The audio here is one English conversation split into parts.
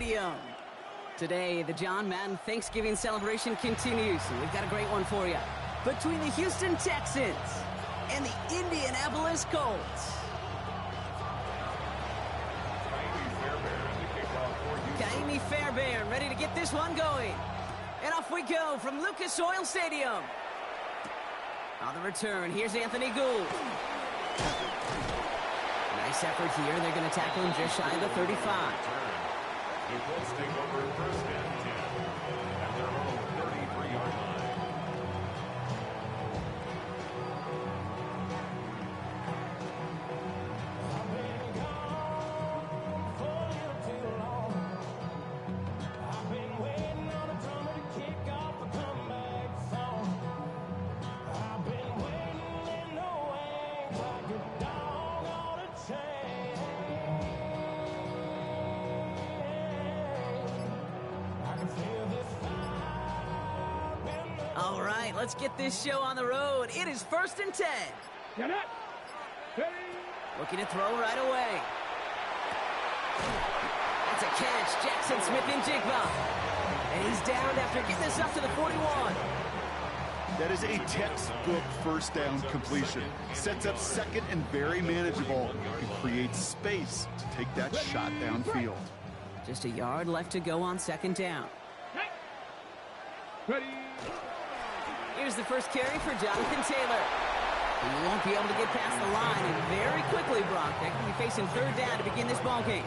Stadium. Today, the John Madden Thanksgiving celebration continues, and we've got a great one for you. Between the Houston Texans and the Indianapolis Colts. Kaimi Fairbairn ready to get this one going. And off we go from Lucas Oil Stadium. On the return, here's Anthony Gould. Nice effort here. They're going to tackle him just shy of the 35. The Colts take over first and 10 at their own 33-yard line. All right, let's get this show on the road. It is 1st and 10. Looking to throw right away. That's a catch. Jackson Smith-Njigba. And he's down after getting this up to the 41. That is a textbook first down completion. Sets up second and very manageable and creates space to take that shot downfield. Just a yard left to go on 2nd down. Here's the first carry for Jonathan Taylor. He won't be able to get past the line, and very quickly, Brock, they're going to be facing 3rd down to begin this ballgame.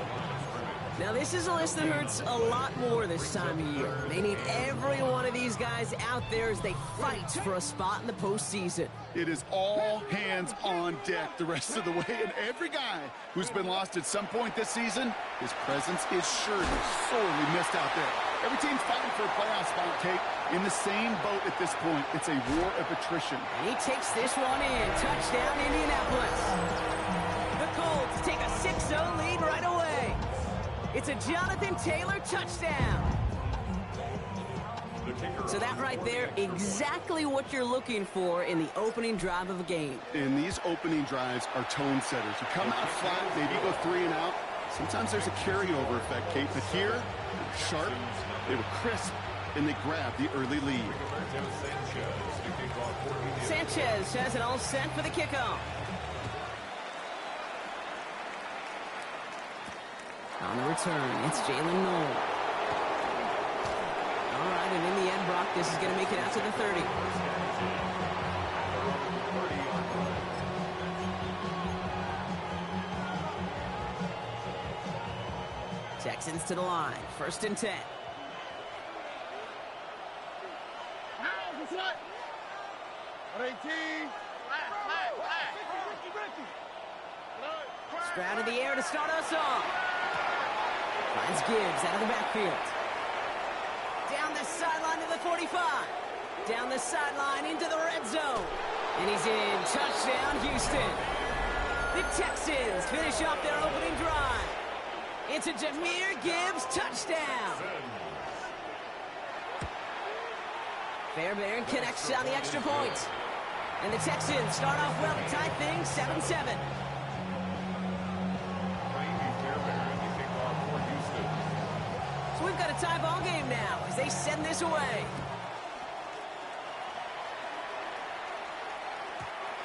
Now, this is a list that hurts a lot more this time of year. They need every one of these guys out there as they fight for a spot in the postseason. It is all hands on deck the rest of the way, and every guy who's been lost at some point this season, his presence is surely sorely missed out there. Every team's fighting for a playoff spot, Kate. In the same boat at this point, it's a war of attrition. And he takes this one in. Touchdown, Indianapolis. The Colts take a 6-0 lead right away. It's a Jonathan Taylor touchdown. So that right there, exactly what you're looking for in the opening drive of a game. And these opening drives are tone setters. You come out flat, maybe you go 3 and out. Sometimes there's a carryover effect, Kate. But here, they were sharp, they were crisp, and they grabbed the early lead. Sanchez has it all set for the kickoff. On the return, it's Jalen Noel. All right, and in the end, Brock, this is going to make it out to the 30. Texans to the line, 1st and 10. Stroud in the air to start us off. Finds Gibbs out of the backfield. Down the sideline to the 45. Down the sideline into the red zone. And he's in. Touchdown, Houston. The Texans finish off their opening drive. It's a Jahmyr Gibbs touchdown. Fairbairn connects on the extra point. And the Texans start off well to tie things 7-7. So we've got a tie ball game now as they send this away.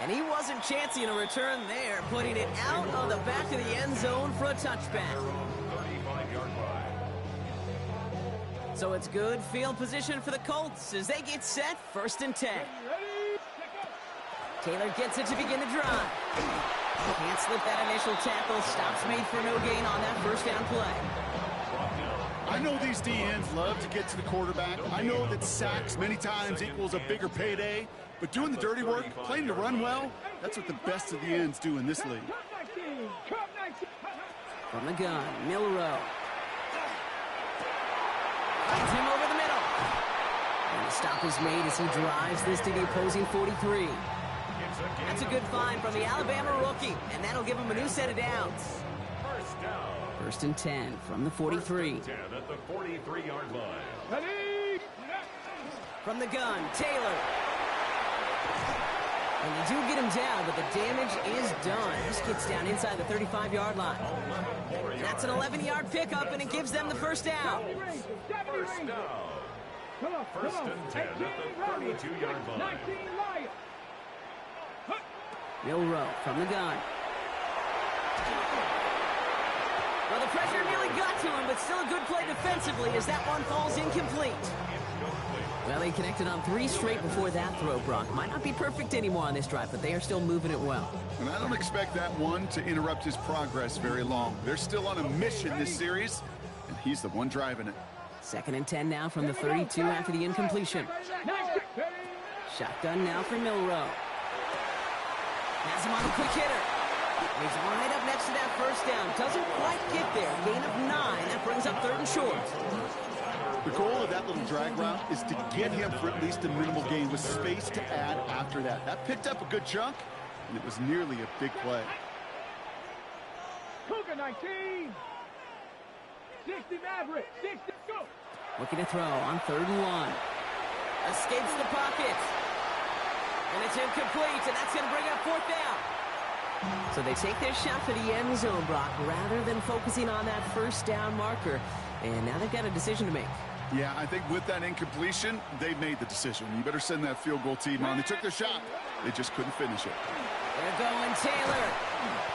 And he wasn't chancing a return there, putting it out of the back of the end zone for a touchback. So it's good field position for the Colts as they get set, 1st and 10. Taylor gets it to begin the drive. Can't slip that initial tackle. Stops made for no gain on that 1st down play. I know these DNs love to get to the quarterback. I know that sacks many times equals a bigger payday. But doing the dirty work, playing to run well, that's what the best of the ends do in this league. From the gun, Milrow. Finds him over the middle. And the stop is made as he drives this to the opposing 43. That's a good find from the Alabama rookie, and that'll give him a new set of downs. 1st and 10 from the 43. 10 at the 43-yard line. From the gun, Taylor. And they do get him down, but the damage is done. This gets down inside the 35-yard line. And that's an 11-yard pickup, and it gives them the first down. First down. First and 10 at the 32-yard line. Milrow from the gun. Well, the pressure nearly got to him, but still a good play defensively as that one falls incomplete. Well, they connected on 3 straight before that throw, Brock. Might not be perfect anymore on this drive, but they are still moving it well. And I don't expect that one to interrupt his progress very long. They're still on a mission this series, and he's the one driving it. 2nd and 10 now from the 32 after the incompletion. Shotgun now for Milrow. Has him on a quick hitter. He's right up next to that first down. Doesn't quite get there. Gain of 9. That brings up 3rd and short. The goal of that little drag route is to get him for at least a minimal gain with space to add after that. That picked up a good chunk, and it was nearly a big play. Cougar 19. 60 Maverick. 60. Go. Looking to throw on 3rd and 1. Escapes the pocket. And it's incomplete, and that's going to bring up 4th down. So they take their shot for the end zone, Brock, rather than focusing on that first down marker. And now they've got a decision to make. Yeah, I think with that incompletion, they made the decision. You better send that field goal team on. They took their shot. They just couldn't finish it. They're going Taylor.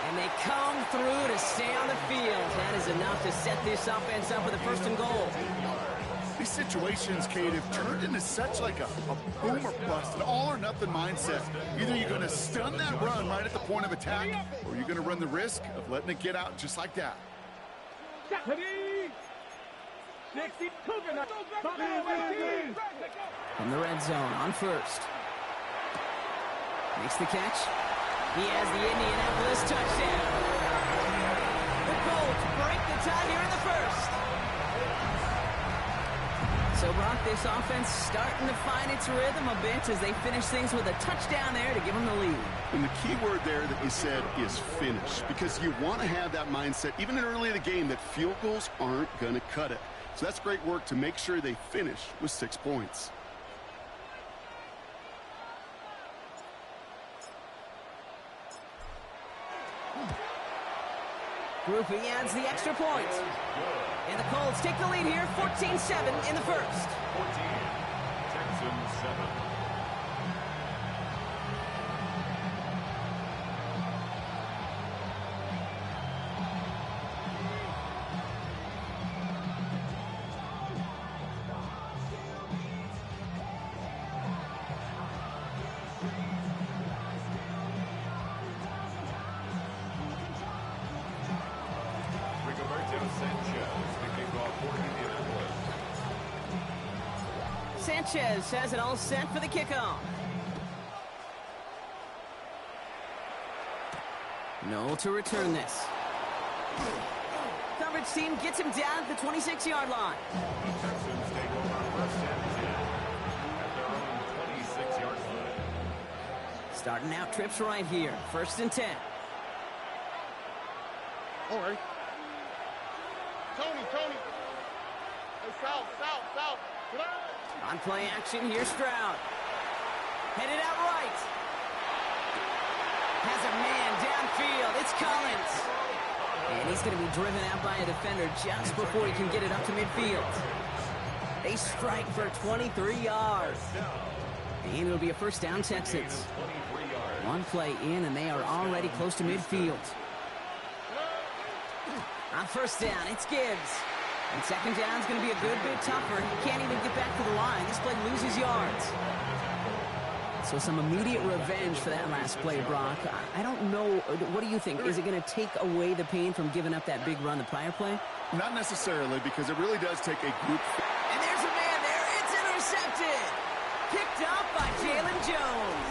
And they come through to stay on the field. That is enough to set this offense up with a 1st and goal. These situations, Kate, have turned into such like a boom or bust, an all-or-nothing mindset. Either you're going to stun that run right at the point of attack, or you're going to run the risk of letting it get out just like that. 60 Cougar. From the red zone on 1st. Makes the catch. He has the Indianapolis touchdown. The Colts break the tie here in the 1st. So, Brock, this offense starting to find its rhythm a bit as they finish things with a touchdown there to give them the lead. And the key word there that you said is finish, because you want to have that mindset, even early in the game, that field goals aren't going to cut it. So that's great work to make sure they finish with 6 points. Groupie adds the extra point. And the Colts take the lead here, 14-7 in the 1st. 14, Texans 7. Sanchez has it all set for the kickoff. No to return this. Coverage team gets him down at the 26-yard line. Texans take over 1st and 10 at their own 26-yard line. Starting out trips right here. 1st and 10. All right. Tony. Hey, south. On play action, here's Stroud. Headed out right. Has a man downfield. It's Collins. And he's going to be driven out by a defender just before he can get it up to midfield. They strike for 23 yards. And it'll be a 1st down, Texans. 1 play in, and they are already close to midfield. On 1st down, it's Gibbs. And 2nd down is going to be a good bit tougher. He can't even get back to the line. This play loses yards. So some immediate revenge for that last play, Brock. I don't know. What do you think? Is it going to take away the pain from giving up that big run the prior play? Not necessarily, because it really does take a group. And there's a man there. It's intercepted. Picked up by Jalen Jones.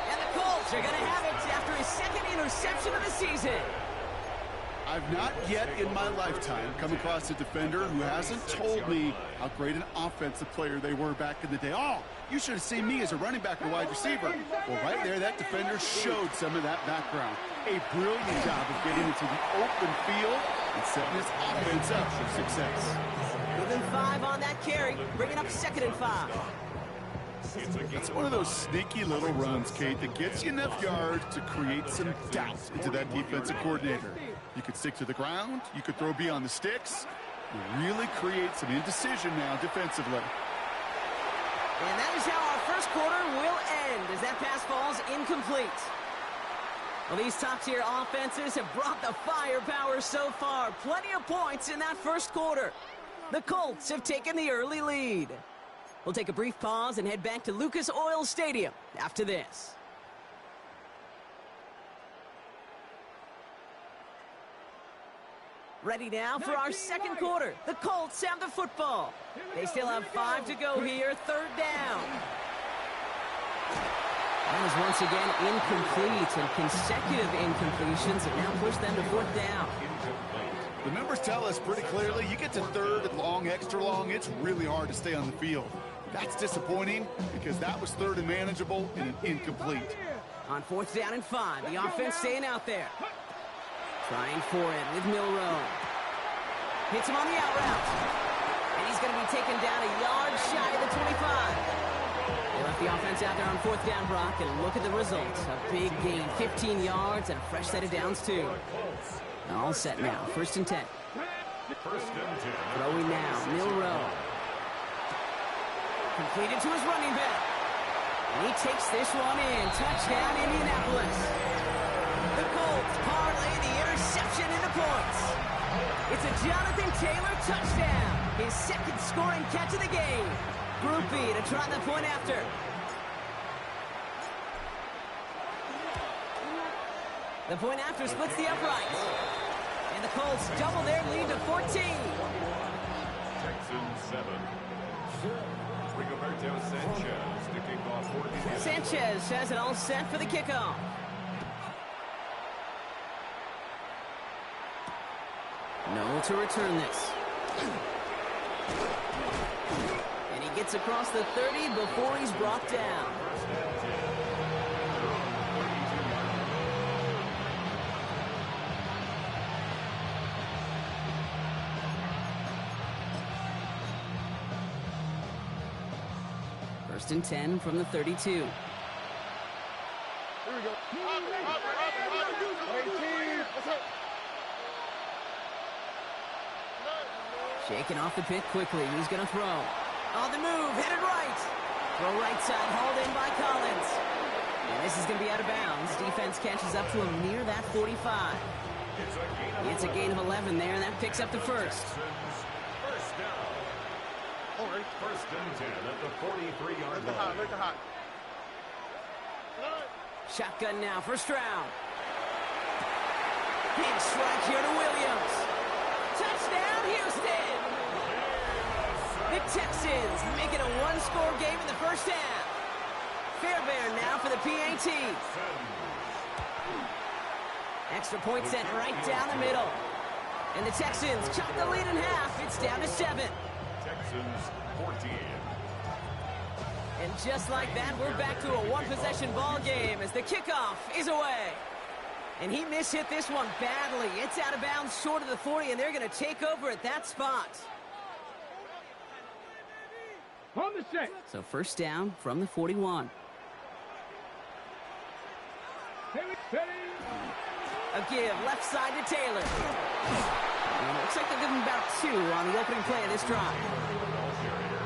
And the Colts are going to have it after his 2nd interception of the season. I've not yet in my lifetime come across a defender who hasn't told me how great an offensive player they were back in the day. Oh, you should have seen me as a running back or wide receiver. Well, right there, that defender showed some of that background. A brilliant job of getting into the open field and setting his offense up for success. Within 5 on that carry, bringing up 2nd and 5. It's one of those sneaky little runs, Kate, that gets you enough yards to create some doubt into that defensive coordinator. You could stick to the ground. You could throw beyond the sticks. You really create some indecision now defensively. And that is how our first quarter will end as that pass falls incomplete. Well, these top-tier offenses have brought the firepower so far. Plenty of points in that first quarter. The Colts have taken the early lead. We'll take a brief pause and head back to Lucas Oil Stadium after this. Ready now for our second quarter. The Colts have the football. They still have 5 to go here, third down. That is once again incomplete, and consecutive incompletions have now pushed them to fourth down. The numbers tell us pretty clearly, you get to third and long, extra long, it's really hard to stay on the field. That's disappointing because that was third and manageable and an incomplete. On fourth down and 5, the offense staying out there. Trying for it with Milroe. Hits him on the out route. And he's going to be taken down a yard shy of the 25. They left the offense out there on fourth down, Brock, and look at the results. A big gain, 15 yards, and a fresh set of downs, too. All set now, first and 10. Throwing now, Milroe. Completed to his running back. And he takes this one in. Touchdown, Indianapolis. The Colts parlay the interception into points. It's a Jonathan Taylor touchdown. His second scoring catch of the game. Group B to try the point after. The point after splits the uprights. And the Colts double their lead to 14. Texans 7. Rigoberto Sanchez to kick off for Indiana. Sanchez has it all set for the kickoff. No to return this. And he gets across the 30 before he's brought down. First and 10 from the 32. Here we go. Shaking off the pit quickly. He's going to throw. On the move, headed right. Throw right side, hauled in by Collins. And this is going to be out of bounds. Defense catches up to him near that 45. It's a gain of 11 there, and that picks up the first. First down. First and 10 at the 43-yard line. Make it hot. Shotgun now, first round. Big strike here to Williams. Touchdown, Houston! The Texans make it a one-score game in the first half. Fairbairn now for the PAT. Extra point sent right down the middle. And the Texans chop the lead in half. It's down to 7. Texans 14. And just like that, we're back to a one-possession ball game as the kickoff is away. And he mishit this one badly. It's out of bounds short of the 40, and they're going to take over at that spot. On the set. So first down from the 41. A give left side to Taylor. And it looks like they'll give him about 2 on the opening play of this drive.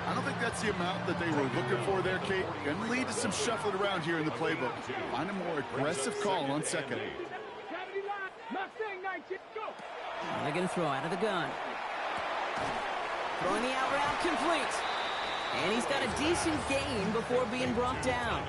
I don't think that's the amount that they were looking for there, Kate. Going to lead to some shuffling around here in the playbook. Find a more aggressive call on second. They're going to throw out of the gun. Throwing the out route complete. And he's got a decent gain before being brought down.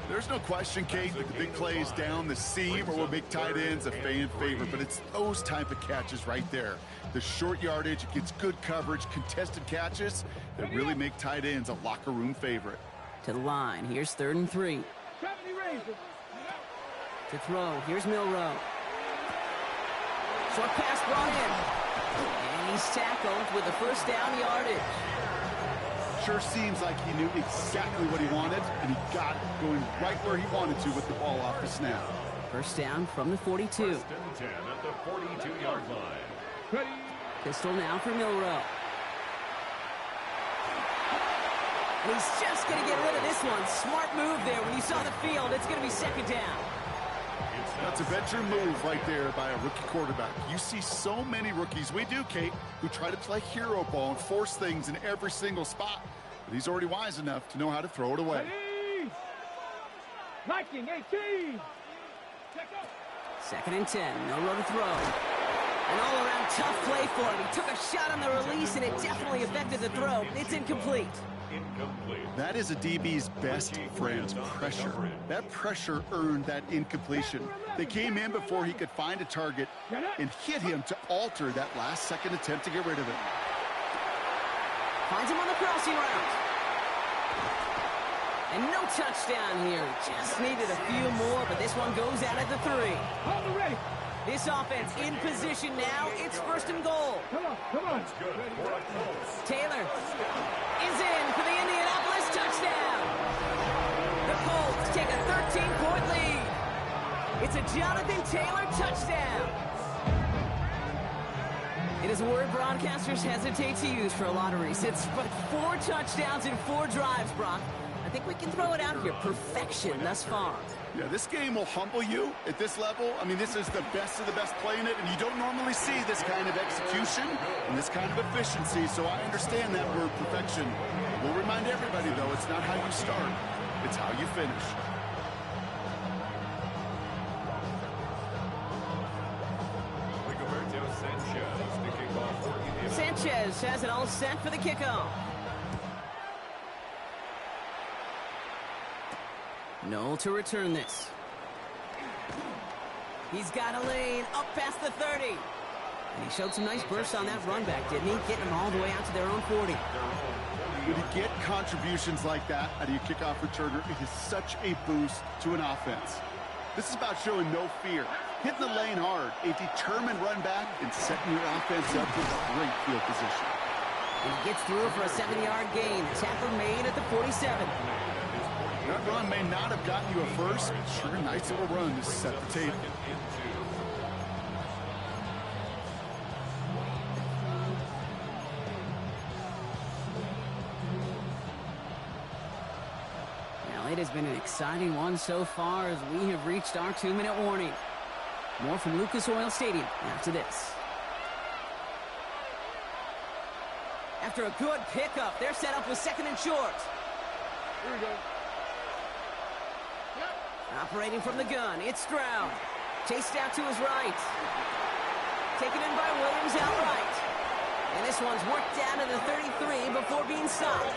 There's no question, Kate, that the big plays down the seam or will make tight ends a fan favorite, but it's those type of catches right there. The short yardage, it gets good coverage, contested catches that really make tight ends a locker room favorite. To the line, here's 3rd and 3. To throw, here's Milroe. Short pass brought in. And he's tackled with the first down yardage. Sure seems like he knew exactly what he wanted, and he got it going right where he wanted to with the ball off the snap. First down from the 42. First and 10 at the 42-yard line. Pistol now for Milroe. And he's just going to get rid of this one. Smart move there. When you saw the field, it's going to be second down. That's a veteran move right there by a rookie quarterback. You see so many rookies, we do, Kate, who try to play hero ball and force things in every single spot. But he's already wise enough to know how to throw it away. Liking 18. Second and 10. No road to throw. An all-around tough play for him. He took a shot on the release, and it definitely affected the throw. It's incomplete. That is a DB's best friend, pressure. That pressure earned that incompletion. They came in before he could find a target and hit him to alter that last-second attempt to get rid of it. Finds him on the crossing route. And no touchdown here. Just needed a few more, but this one goes out at the 3. Hold the ready. This offense in position now. It's first and goal. Come on, come on. Taylor is in for the Indianapolis touchdown. The Colts take a 13-point lead. It's a Jonathan Taylor touchdown. It is a word broadcasters hesitate to use for a lot of reasons, but 4 touchdowns in 4 drives, Brock. I think we can throw it out here. Perfection thus far. Yeah, this game will humble you at this level. I mean, this is the best of the best playing it, and you don't normally see this kind of execution and this kind of efficiency, so I understand that word perfection. We'll remind everybody, though, it's not how you start, it's how you finish. Sanchez has it all set for the kickoff. Noel to return this. He's got a lane up past the 30. And he showed some nice bursts on that run back, didn't he? Getting them all the way out to their own 40. When you get contributions like that out of your kickoff returner, it is such a boost to an offense. This is about showing no fear, hitting the lane hard, a determined run back, and setting your offense up with a great field position. And he gets through for a 7-yard gain. The tackle made at the 47. That run may not have gotten you a first, but sure, a nice little run to set the table. Well, it has been an exciting one so far as we have reached our 2-minute warning. More from Lucas Oil Stadium after this. After a good pickup, they're set up with second and short. Here we go. Operating from the gun, it's Stroud. Chased out to his right. Taken in by Williams outright. And this one's worked down to the 33 before being stopped.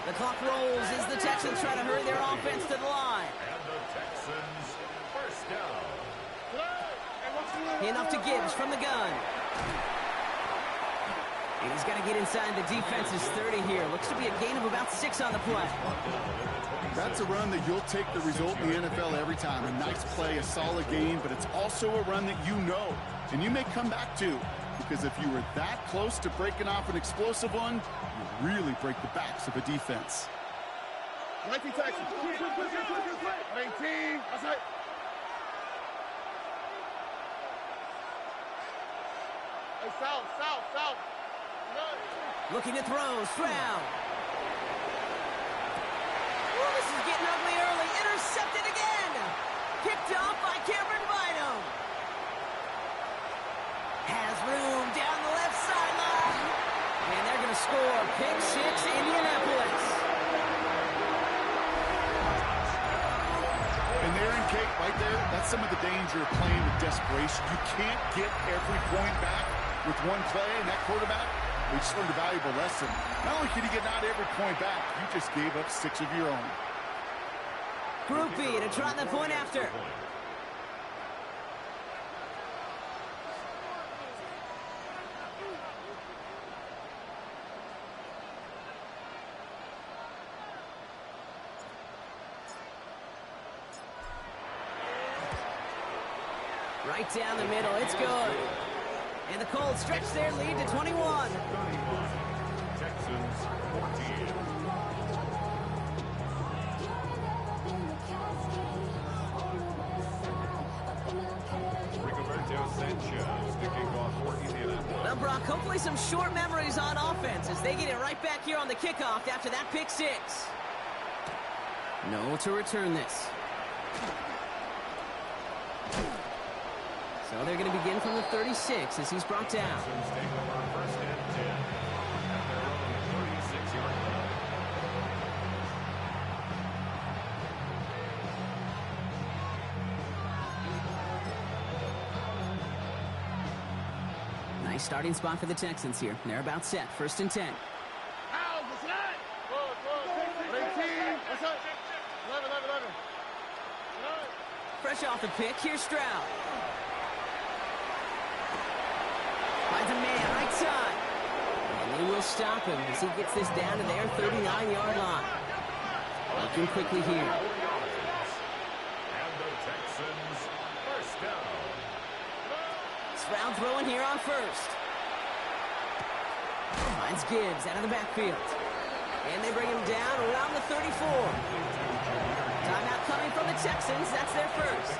The clock rolls as the Texans try to hurry their offense to the line. And the Texans first down. Enough to Gibbs from the gun. And he's got to get inside the defense's 30 here. Looks to be a gain of about 6 on the play. That's a run that you'll take the result in the NFL every time. A nice play, a solid game, but it's also a run that you know, and you may come back to, because if you were that close to breaking off an explosive one, you really break the backs of a defense. 19 Texans. 19. That's right. Hey, south. Looking to throw, Stroud. Ooh, this is getting ugly early. Intercepted again. Picked off by Cameron Bynum. Has room down the left sideline. And they're going to score. Pick 6, Indianapolis. And there in Kate, right there, that's some of the danger of playing with desperation. You can't get every point back with one play, and that quarterback, we just learned a valuable lesson. Not only can you get not every point back, you just gave up 6 of your own. Group B to try the point after. Right down the middle, it's good. And the Colts stretch their lead to 21. Texans 14. The Brock, hopefully some short memories on offense as they get it right back here on the kickoff after that pick six. No to return this. So they're going to begin from the 36 as he's brought down. Texans take over first and 10 at their own 36-yard line. Nice starting spot for the Texans here. They're about set. First and 10. Out, what's that? What 18? What's that? 11. Fresh off the pick, here's Stroud. Finds a man right side. And they will stop him as he gets this down to their 39-yard line. Looking quickly here. And the Texans first down. Stroud throwing here on first. Finds Gibbs out of the backfield. And they bring him down around the 34. Timeout coming from the Texans. That's their first.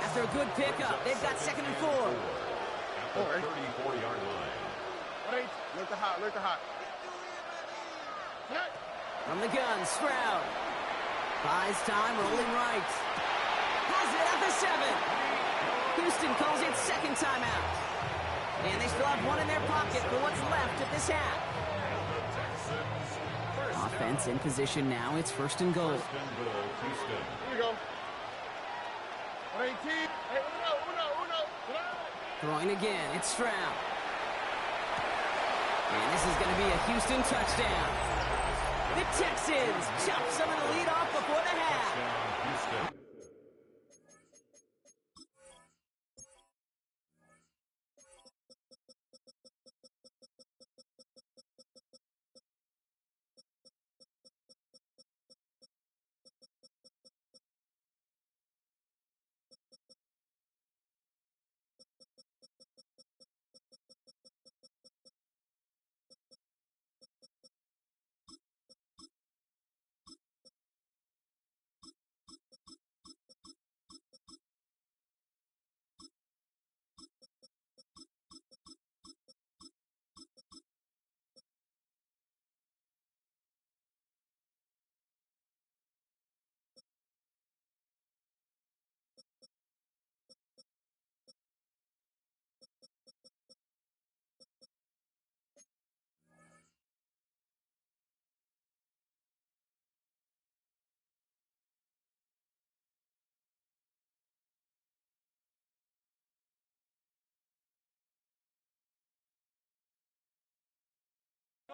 After a good pickup, they've got 2nd and 4. At the 34-yard line. Wait, look the hot. From the gun, Stroud. Buys time, rolling right. Has it at the 7. Houston calls it second timeout. And they still have one in their pocket for what's left of this half. Offense in position now. It's first and goal. First and goal, Houston. Here we go. 118. Hey, Uno. Throwing again, it's Stroud. And this is going to be a Houston touchdown. The Texans chop some of the lead off before the half. Touchdown, Houston.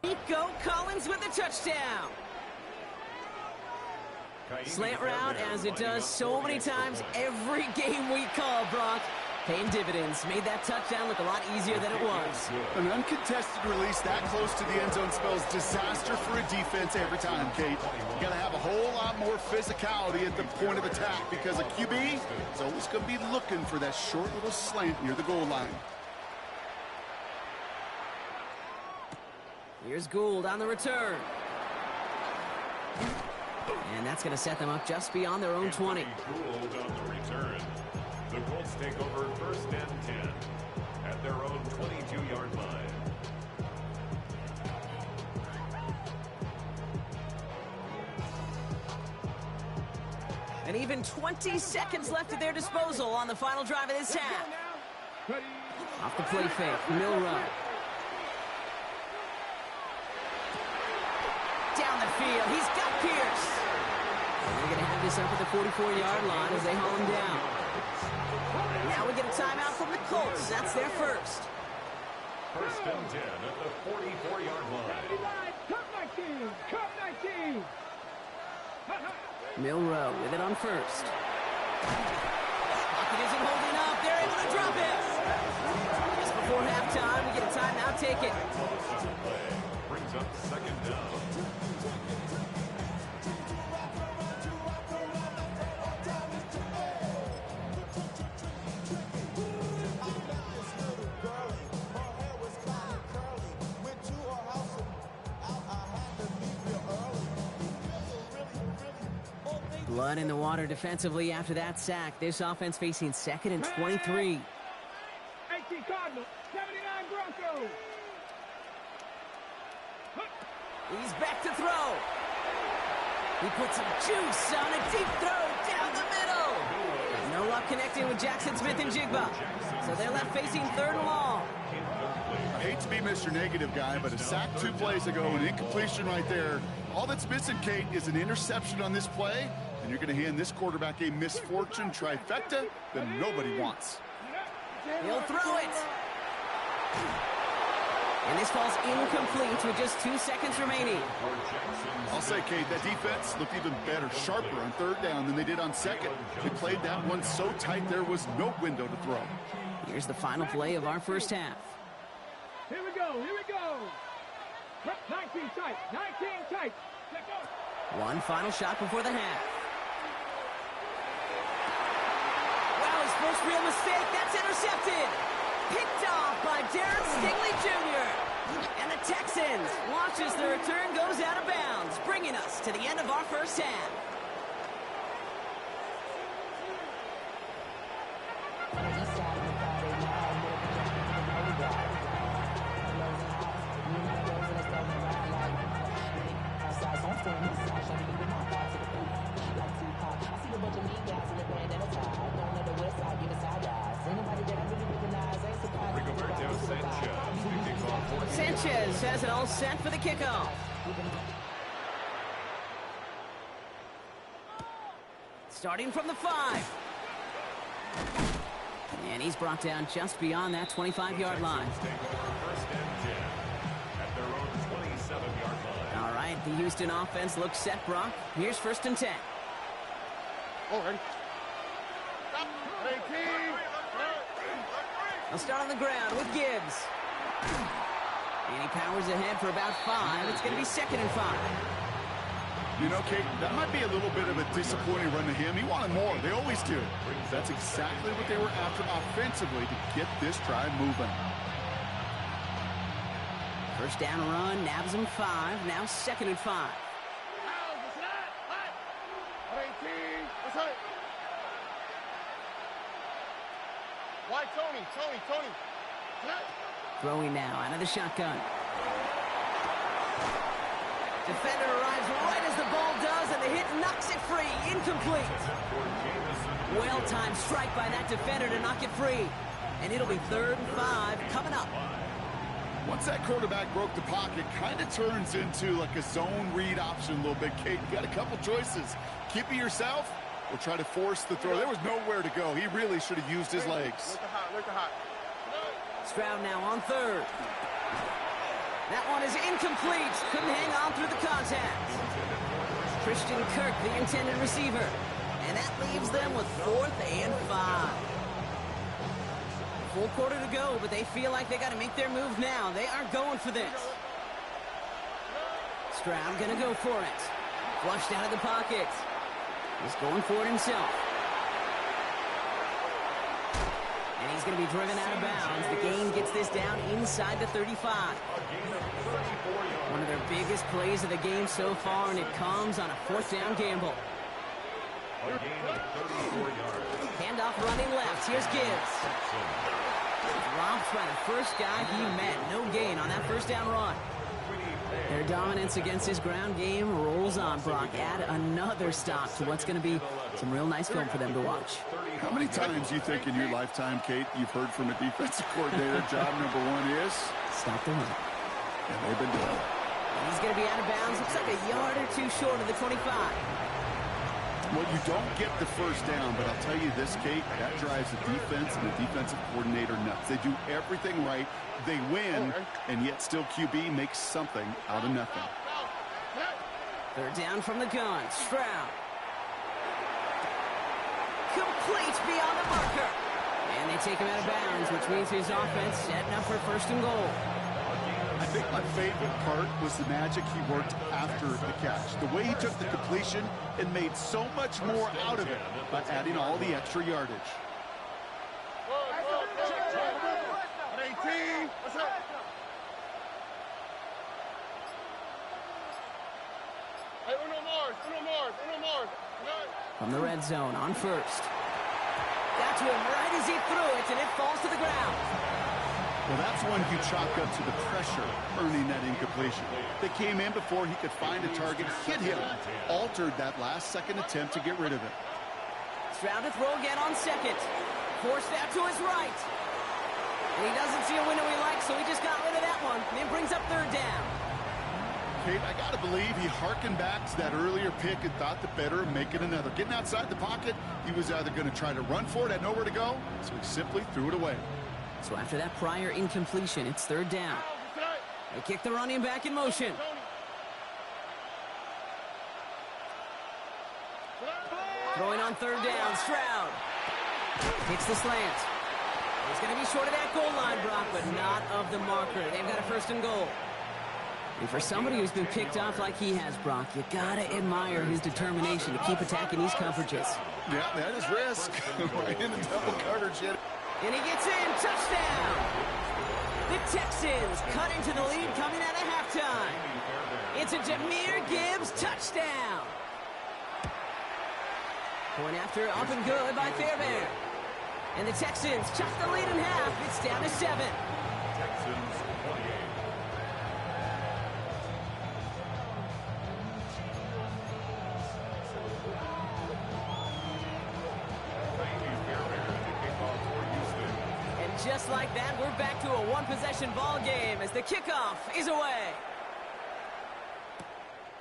Nico Collins with a touchdown. Slant route, as it does so many times every game we call, Brock. Paying dividends. Made that touchdown look a lot easier than it was. An uncontested release that close to the end zone spells disaster for a defense every time, Kate. You got to have a whole lot more physicality at the point of attack because a QB is always going to be looking for that short little slant near the goal line. Here's Gould on the return. And that's going to set them up just beyond their own 20. Gould on the return. The Colts take over first and 10 at their own 22-yard line. And even 20 seconds left at their disposal on the final drive of this half. Off the play fake, Milrow. Down the field, he's got Pierce. And they're going to have this up at the 44-yard line as they haul him down. Now we get a timeout from the Colts. That's their first. First and 10 at the 44-yard line. Cup 19. Milrow with it on first. Pocket isn't holding up. They're able to drop it. Just before halftime, we get a timeout. Take it. Brings up second down. Blood in the water defensively after that sack. This offense facing 2nd and 23. 18 Cardinals, 79 Broncos. He's back to throw. He puts some juice on a deep throw down the middle. No luck connecting with Jackson Smith and Jigba. So they're left facing 3rd and long. I hate to be Mr. Negative guy, but a sack 2 plays ago, an incompletion right there. All that's missing, Kate, is an interception on this play, and you're going to hand this quarterback a misfortune trifecta that nobody wants. He'll throw it. And this falls incomplete with just 2 seconds remaining. I'll say, Kate, that defense looked even better, sharper on 3rd down than they did on 2nd. They played that one so tight there was no window to throw. Here's the final play of our first half. Here we go, here we go. 19 tight, 19 tight. One final shot before the half. Wow, his first real mistake. That's intercepted. Picked off by Darren Stingley Jr. And the Texans watch as the return goes out of bounds, bringing us to the end of our first half. Sanchez has it all set for the kickoff. Starting from the 5. And he's brought down just beyond that 25-yard line. All right, the Houston offense looks set, Brock. Here's 1st and 10. Oh, ready. They'll start on the ground with Gibbs. And he powers ahead for about 5. It's going to be 2nd and 5. You know, Kate, that might be a little bit of a disappointing run to him. He wanted more. They always do. That's exactly what they were after offensively to get this drive moving. First down run, nabs him 5. Now 2nd and 5. Why, Tony? Throwing now out of the shotgun. Defender arrives right as the ball does, and the hit knocks it free. Incomplete. Well-timed strike by that defender to knock it free. And it'll be 3rd and 5 coming up. Once that quarterback broke the pocket, kind of turns into like a zone read option a little bit, Kate. You got a couple choices. Keep it yourself or try to force the throw. There was nowhere to go. He really should have used his legs. Stroud now on 3rd. That one is incomplete. Couldn't hang on through the contact. Christian Kirk, the intended receiver. And that leaves them with 4th and 5. Full quarter to go, but they feel like they got to make their move now. They are going for this. Stroud going to go for it. Flushed out of the pocket. He's going for it himself. And he's going to be driven out of bounds. The gain gets this down inside the 35. One of their biggest plays of the game so far, and it comes on a 4th down gamble. Handoff running left. Here's Gibbs. Dropped by the first guy he met. No gain on that 1st down run. Their dominance against his ground game rolls on, Brock. Add another stop to what's going to be some real nice film for them to watch. How many times do you think in your lifetime, Kate, you've heard from a defensive coordinator, job number 1 is? Stop the run. And they've been doing it. He's going to be out of bounds. Looks like a yard or 2 short of the 25. Well, you don't get the 1st down, but I'll tell you this, Kate, that drives the defense and the defensive coordinator nuts. They do everything right. They win, and yet still QB makes something out of nothing. 3rd down from the gun. Stroud. Complete beyond the marker. And they take him out of bounds, which means his offense setting up for 1st and goal. I think my favorite part was the magic he worked after the catch. The way he took the completion and made so much more out of it by adding all the extra yardage. From the red zone on 1st. Got to him right as he threw it, and it falls to the ground. Well, that's one you chalk up to the pressure earning that incompletion. They came in before he could find a target, hit him, altered that last-second attempt to get rid of it. Stroud to throw again on second. Forced out to his right. And he doesn't see a window he likes, so he just got rid of that one. And then brings up third down. Kate, I got to believe he harkened back to that earlier pick and thought the better of making another. Getting outside the pocket, he was either going to try to run for it, had nowhere to go, so he simply threw it away. So after that prior incompletion, it's third down. They kick the running back in motion. Throwing on third down, Stroud. Hits the slant. He's going to be short of that goal line, Brock, but not of the marker. They've got a first and goal. And for somebody who's been picked off like he has, Brock, you gotta admire his determination to keep attacking these coverages. Yeah, that is risk. Right into double coverage yet. And he gets in, touchdown! The Texans cut into the lead coming out of halftime. It's a Jahmyr Gibbs touchdown. Point after, up and good by Fairbairn. And the Texans chop the lead in half. It's down to 7. Texans 28. And just like that, we're back to a one-possession ball game as the kickoff is away.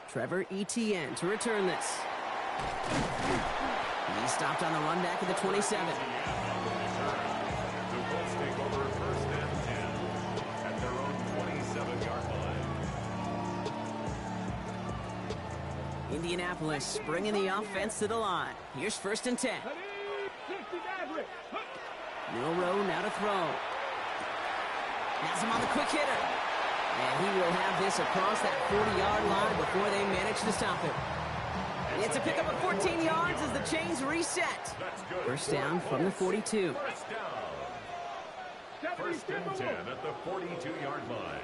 Trevor Etienne to return this. He stopped on the run back at the 27. The Colts take over first and 10 at their own 27-yard line. Indianapolis bringing the offense to the line. Here's first and 10. Milroe now to throw. Has him on the quick hitter. And he will have this across that 40-yard line before they manage to stop him. It's a pickup of 14 yards as the chains reset. First down from the 42. First down. First and 10 at the 42-yard line.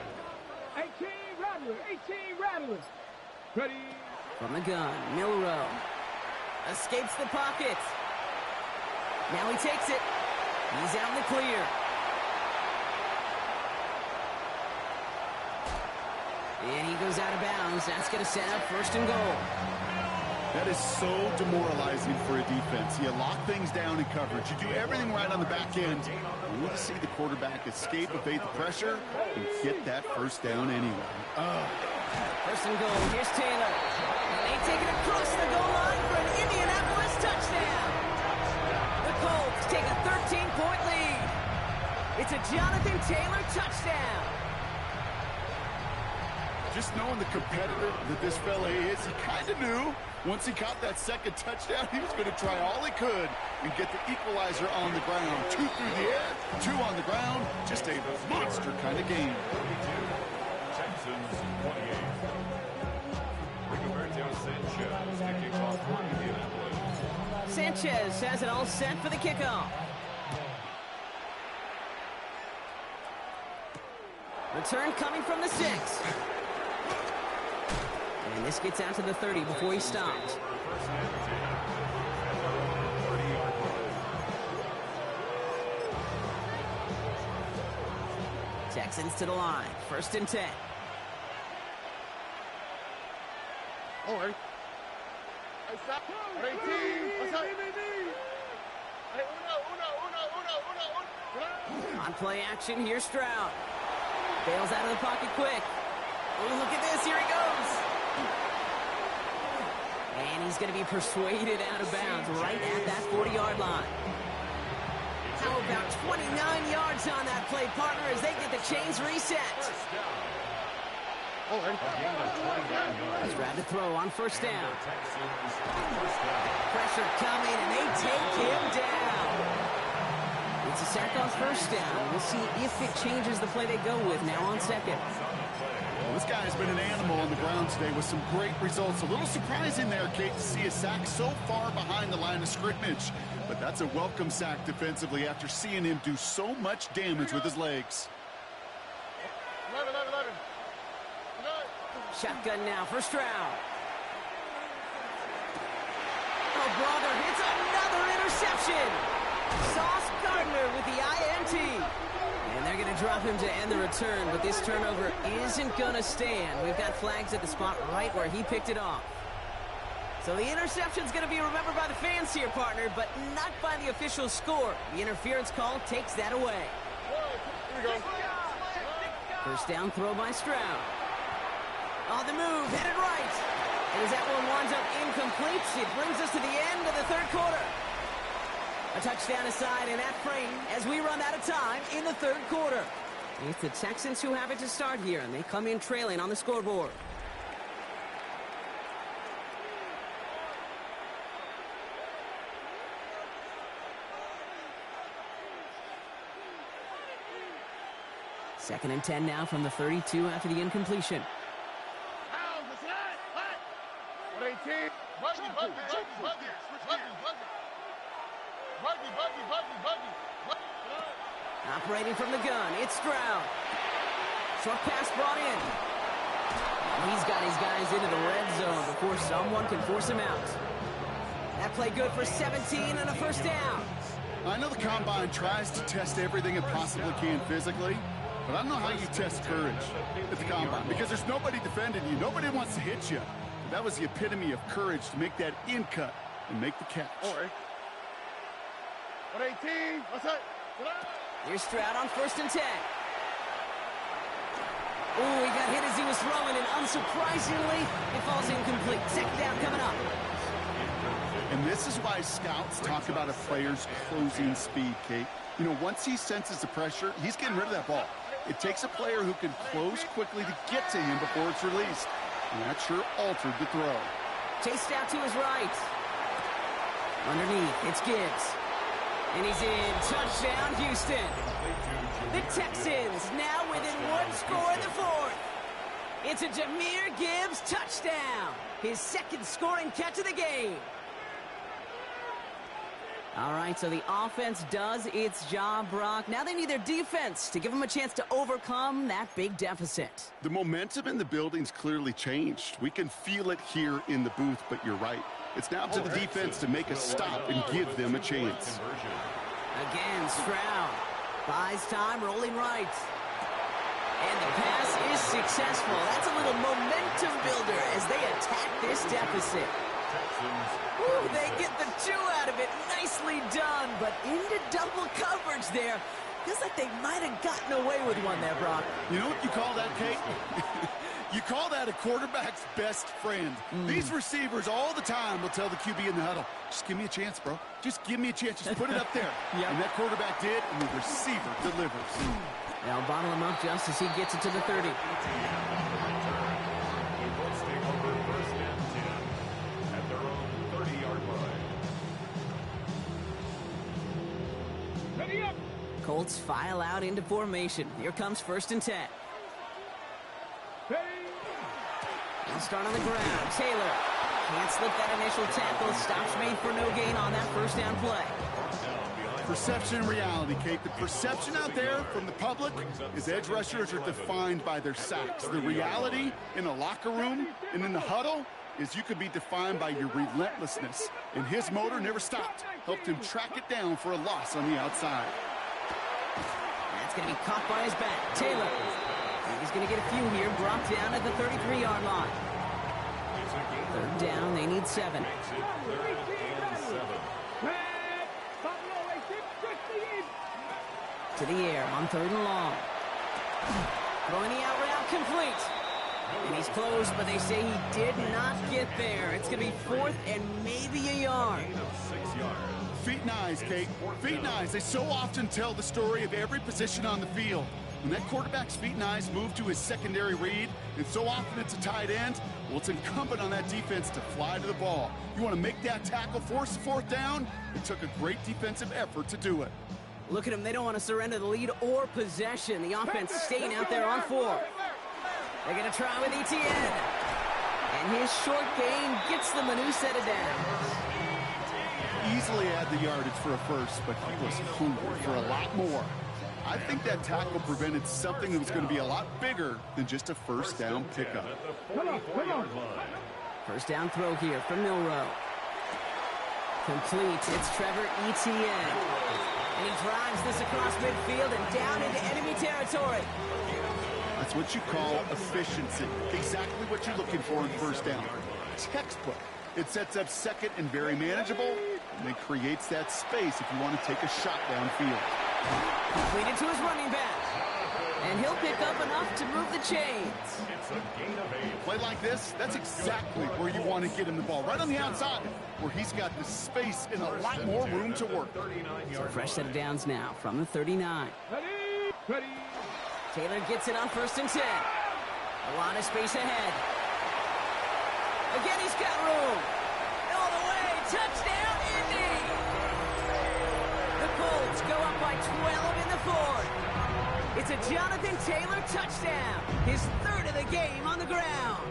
18 rattlers. Ready. From the gun, Milroe. Escapes the pocket. Now he takes it. He's out in the clear. And he goes out of bounds. That's going to set up first and goal. That is so demoralizing for a defense. You lock things down in coverage. You do everything right on the back end. You need to see the quarterback escape, evade the pressure, and get that first down anyway. First and goal. Here's Taylor. And they take it across the goal line for an Indianapolis touchdown. The Colts take a 13-point lead. It's a Jonathan Taylor touchdown. Just knowing the competitor that this fella is, he kind of knew once he caught that second touchdown, he was going to try all he could and get the equalizer on the ground. 2 through the air, 2 on the ground. Just a monster kind of game. 32. Texans 28. Rigoberto Sanchez kicking off for Indianapolis. Sanchez has it all set for the kickoff. Return coming from the 6. And this gets out to the 30 before he stops. Texans to the line. First and 10. All right. Ahí está. 18. Pasar. Ahí, uno. On play action, here's Stroud. Bails out of the pocket quick. Oh, look at this. Here he goes. And he's going to be persuaded out of bounds right at that 40-yard line. How about 29 yards on that play, partner, as they get the chains reset. All right. Stroud to throw on first down. Pressure coming, and they take him down. It's a sack on first down. We'll see if it changes the play they go with now on second. Well, this guy's been an animal on the ground today with some great results. A little surprising there, Kate, to see a sack so far behind the line of scrimmage. But that's a welcome sack defensively after seeing him do so much damage with his legs. 11. Shotgun now for Stroud. Oh, brother, it's another interception. Sauce Gardner with the INT. And they're going to drop him to end the return, but this turnover isn't going to stand. We've got flags at the spot right where he picked it off. So the interception's going to be remembered by the fans here, partner, but not by the official score. The interference call takes that away. Here we go. First down throw by Stroud. On the move, headed right. And as that one winds up incomplete, it brings us to the end of the third quarter. A touchdown aside in that frame as we run out of time in the third quarter. It's the Texans who have it to start here, and they come in trailing on the scoreboard. Second and 10 now from the 32 after the incompletion. Pounds, it's not. What? 18. Buggy. Operating from the gun, it's Stroud. Short pass brought in. He's got his guys into the red zone before someone can force him out. That play good for 17 and a first down. I know the Combine tries to test everything it possibly can physically, but I don't know how you test courage at the Combine because there's nobody defending you. Nobody wants to hit you. But that was the epitome of courage to make that in cut and make the catch. What 18? What's that? Here's Stroud on first and 10. Oh, he got hit as he was throwing, and unsurprisingly, it falls incomplete. Second down coming up. And this is why scouts talk about a player's closing speed, Kate. You know, once he senses the pressure, he's getting rid of that ball. It takes a player who can close quickly to get to him before it's released. And that sure altered the throw. Chased out to his right. Underneath, it's Gibbs. And he's in. Touchdown, Houston. The Texans now within one score in the fourth. It's a Jahmyr Gibbs touchdown. His second scoring catch of the game. All right, so the offense does its job, Brock. Now they need their defense to give them a chance to overcome that big deficit. The momentum in the building's clearly changed. We can feel it here in the booth, but you're right. It's now up to the defense to make a stop and give them a chance. Again, Stroud buys time, rolling right. And the pass is successful. That's a little momentum builder as they attack this deficit. Ooh, they get the two out of it. Nicely done, but into double coverage there. Feels like they might have gotten away with one there, Brock. You know what you call that, Kate? You call that a quarterback's best friend. These receivers all the time will tell the QB in the huddle, just give me a chance, bro. Just give me a chance. Just put it up there. Yep. And that quarterback did, and the receiver delivers. Now bottle him up just as he gets it to the 30. Colts file out into formation. Here comes first and 10. They'll start on the ground. Taylor can't slip that initial tackle. Stops made for no gain on that first down play. Perception and reality, Kate. The perception out there from the public is edge rushers are defined by their sacks. The reality in the locker room and in the huddle is you could be defined by your relentlessness. And his motor never stopped. Helped him track it down for a loss on the outside. That's going to be caught by his back. Taylor. He's going to get a few here. Brought down at the 33-yard line. Third down. They need 7. To the air on third and long. Throwing the out route complete. And he's close, but they say he did not get there. It's going to be fourth and maybe a yard. Feet and eyes, Kate. Feet and eyes. They so often tell the story of every position on the field. When that quarterback's feet and eyes move to his secondary read, and so often it's a tight end, well, it's incumbent on that defense to fly to the ball. You want to make that tackle, force the fourth down? It took a great defensive effort to do it. Look at them. They don't want to surrender the lead or possession. The offense staying out there on 4. They're going to try with Etienne. And his short gain gets them a new set of downs. Easily had the yardage for a first, but he was hungry for a lot more. I think that tackle prevented something that was going to be a lot bigger than just a first down pickup. First down throw here from Milrow. Complete. It's Trevor Etienne. And he drives this across midfield and down into enemy territory. That's what you call efficiency. Exactly what you're looking for in first down. Textbook. It sets up second and very manageable, and it creates that space if you want to take a shot downfield. Completed to his running back. And he'll pick up enough to move the chains. It's a gain of 8. Play like this, that's exactly where you want to get him the ball. Right on the outside, where he's got the space and a lot more room to work. So fresh set of downs now from the 39. Ready. Taylor gets it on 1st and 10. A lot of space ahead. Again, he's got room. All the way. Touchdown, Indy. The Colts go up by 12 in the 4th. It's a Jonathan Taylor touchdown. His 3rd of the game on the ground.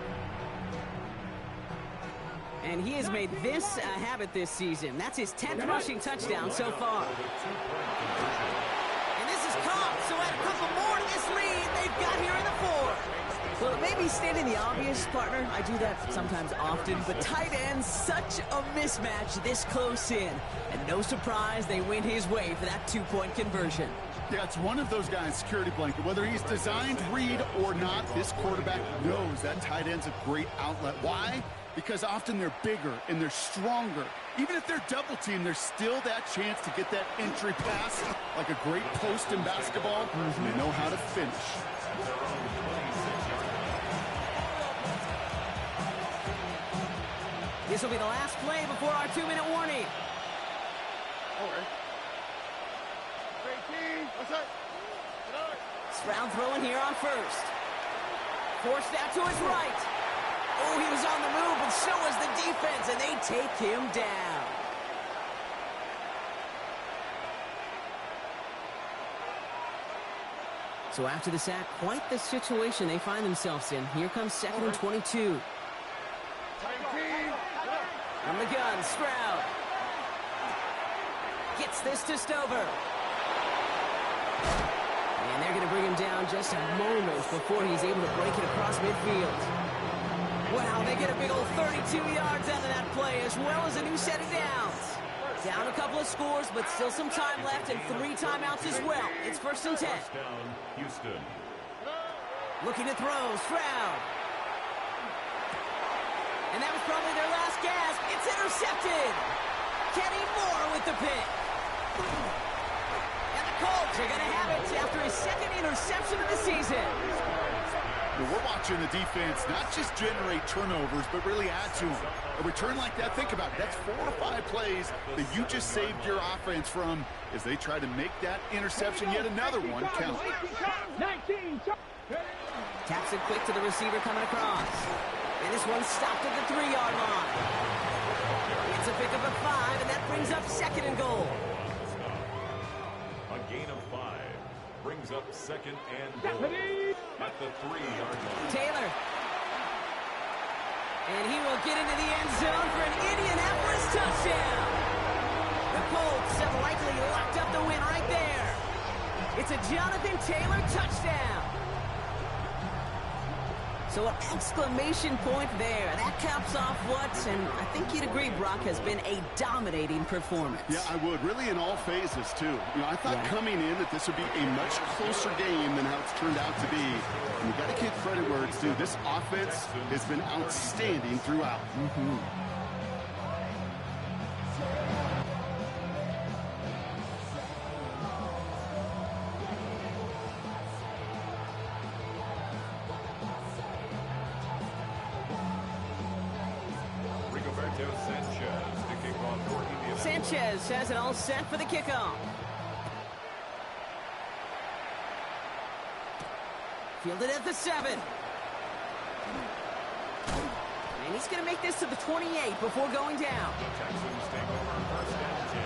And he has made this a habit this season. That's his 10th rushing touchdown so far. And this is caught, so add a couple more to this lead they've got here in the 4th. Well, it may be stating the obvious, partner. I do that sometimes often, but tight ends, such a mismatch this close in. And no surprise, they went his way for that 2-point conversion. Yeah, it's one of those guys, security blanket. Whether he's designed read or not, this quarterback knows that tight end's a great outlet. Why? Because often they're bigger and they're stronger. Even if they're double teamed, there's still that chance to get that entry pass. Like a great post in basketball, they know how to finish. This will be the last play before our 2-minute warning. Stroud throwing here on 1st. Forced out to his right. Oh, he was on the move, but so was the defense, and they take him down. So after the sack, quite the situation they find themselves in. Here comes 2nd and 22. From the gun, Stroud. Gets this to Stover. And they're going to bring him down just a moment before he's able to break it across midfield. Wow, they get a big old 32 yards out of that play, as well as a new set of downs. Down a couple of scores, but still some time left and 3 timeouts as well. It's 1st and 10. First down, Houston. Looking to throw, Stroud. And that was probably their last gasp. It's intercepted. Kenny Moore with the pick. And the Colts are going to have it after his 2nd interception of the season. We're watching the defense not just generate turnovers, but really add to them. A return like that, think about it. That's 4 or 5 plays that you just saved your offense from as they try to make that interception, yet another one, count. 19. Taps it quick to the receiver coming across. And this one stopped at the 3-yard line. It's a pickup of 5, and that brings up 2nd and goal. A gain of 5 brings up 2nd and goal at the 3-yard line. Taylor. And he will get into the end zone for an Indianapolis touchdown. The Colts have likely locked up the win right there. It's a Jonathan Taylor touchdown. So an exclamation point there. That caps off what, and I think you'd agree, Brock, has been a dominating performance. Yeah, I would. Really in all phases, too. I thought coming in that this would be a much closer game than how it's turned out to be. And you got to give credit where it's due. This offense has been outstanding throughout. Sanchez has it all set for the kickoff. Fielded at the 7. And he's going to make this to the 28 before going down. The Texans take over 1st and 10.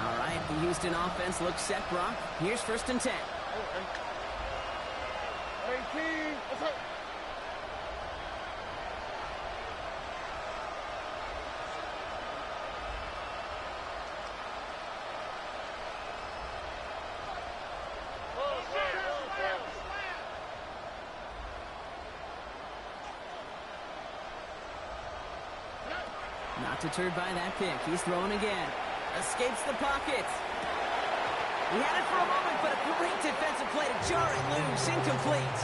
All right, the Houston offense looks set, Brock. Here's 1st and 10. 18. What's up? Not deterred by that pick. He's throwing again. Escapes the pocket. He had it for a moment, but a great defensive play to jar it loose. Incomplete.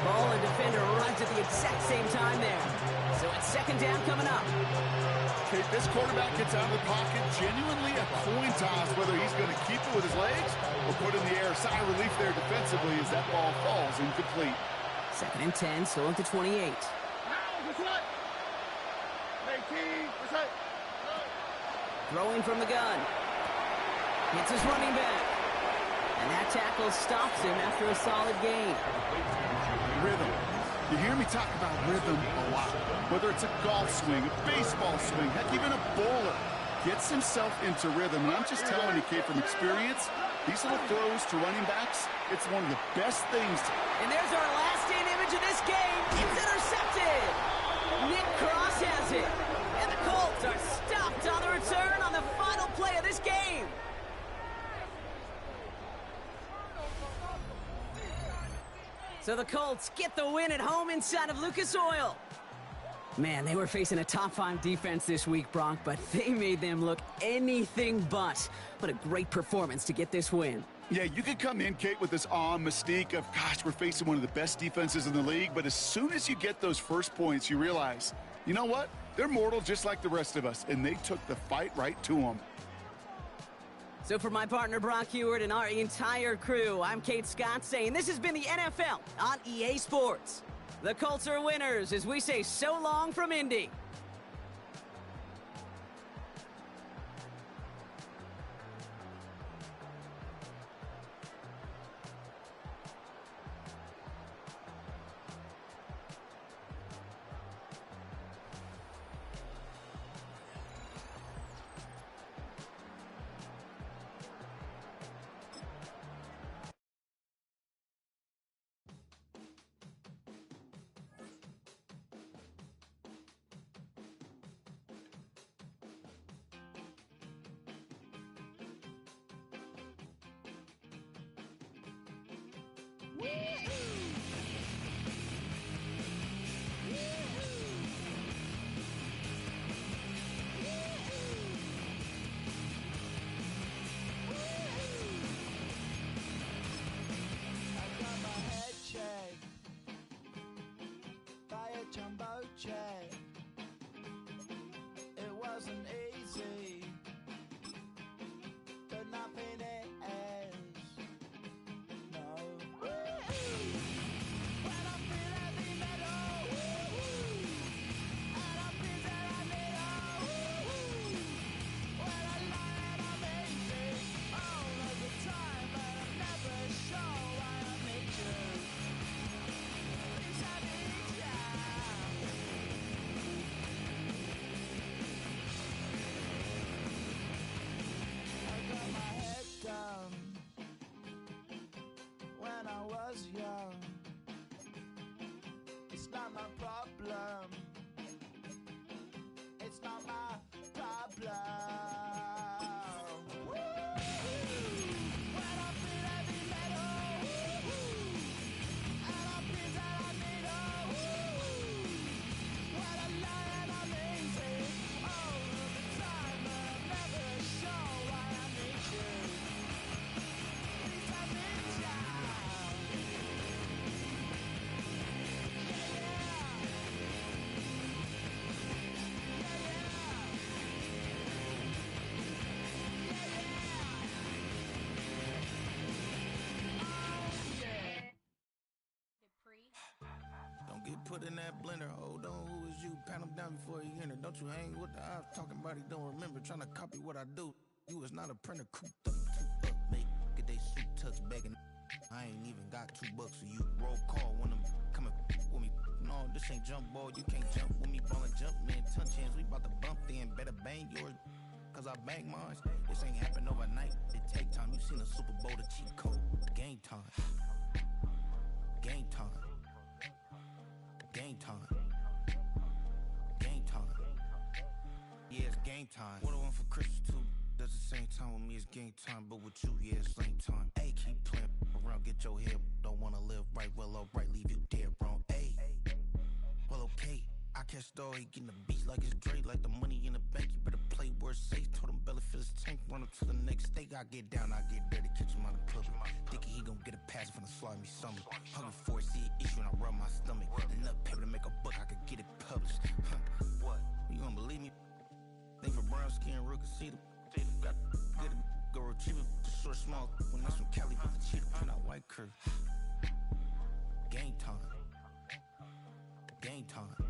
Ball and defender arrived at the exact same time there. So it's second down coming up. If this quarterback gets out of the pocket, genuinely a coin toss whether he's going to keep it with his legs or put in the air. Sigh of relief there defensively as that ball falls incomplete. Second and 10, still at the 28. Now, this one. 18, this one. Throwing from the gun. Hits his running back. And that tackle stops him after a solid gain. Rhythm. You hear me talk about rhythm a lot. Whether it's a golf swing, a baseball swing, heck, even a bowler gets himself into rhythm. And I'm just telling you, Kate, from experience, these little throws to running backs, it's one of the best things. And there's our last-in image of this game. It's intercepted. Nick Cross has it. And the Colts are stopped on the return on the final play of this game. So the Colts get the win at home inside of Lucas Oil. Man, they were facing a top-5 defense this week, Bronk, but they made them look anything but. What a great performance to get this win. Yeah, you could come in, Kate, with this awe and mystique of, gosh, we're facing one of the best defenses in the league, but as soon as you get those first points, you realize, you know what? They're mortal just like the rest of us, and they took the fight right to them. So for my partner, Brock Heward, and our entire crew, I'm Kate Scott saying this has been the NFL on EA Sports. The Colts are winners as we say so long from Indy. It wasn't easy, but nothing is. No. When I feel heavy metal, and I feel that I need when I lie and I'm easy all of the time, but I'm never sure why I need you. Please I need you. When I was young, it's not my problem. It's not my problem. When I feel heavy metal, and I feel that I need when I lie and I'm easy all of the time, but I'm never sure why I need you. Please I need you. Don't get put in that blender. Hold on, who is you? Pat him down before he enter. Don't you hang with the ops talking about he don't remember. Trying to copy what I do. You is not a printer. Cooped up, too up, mate. Get they suit tucks begging. I ain't even got $2, so you roll call when I'm coming with me. No, this ain't jump ball. You can't jump with me. Ballin' jump, man. Ton chance. We bout to bump then. Better bang yours. Cause I bang mine. This ain't happen overnight. It take time. You seen a Super Bowl, the cheat code. Game time. Game time. Game time. Game time. Yeah, it's game time. What I want for Christmas too. Does the same time with me, it's game time. But with you, yeah, it's same time. Hey, keep playing around, get your head. Don't wanna live right, well, alright, leave you dead wrong. Hey, well, okay. I catch the dog, he getting the beats like it's Dre, like the money in the bank. You better play where it's safe. Told him belly fill his tank, run up to the next steak. I get down, I get dirty, catch him on the public. Thinking he gon' get a pass from the slimy summer. Hungry for it, see an issue and I rub my stomach. Enough paper to make a book, I could get it published. What? You don't believe me? Think for brown skin, real can see them. Got good, go retrieve it. The short, small, when that's from Cali, but the cheetah print out white curve. Game time. Game time.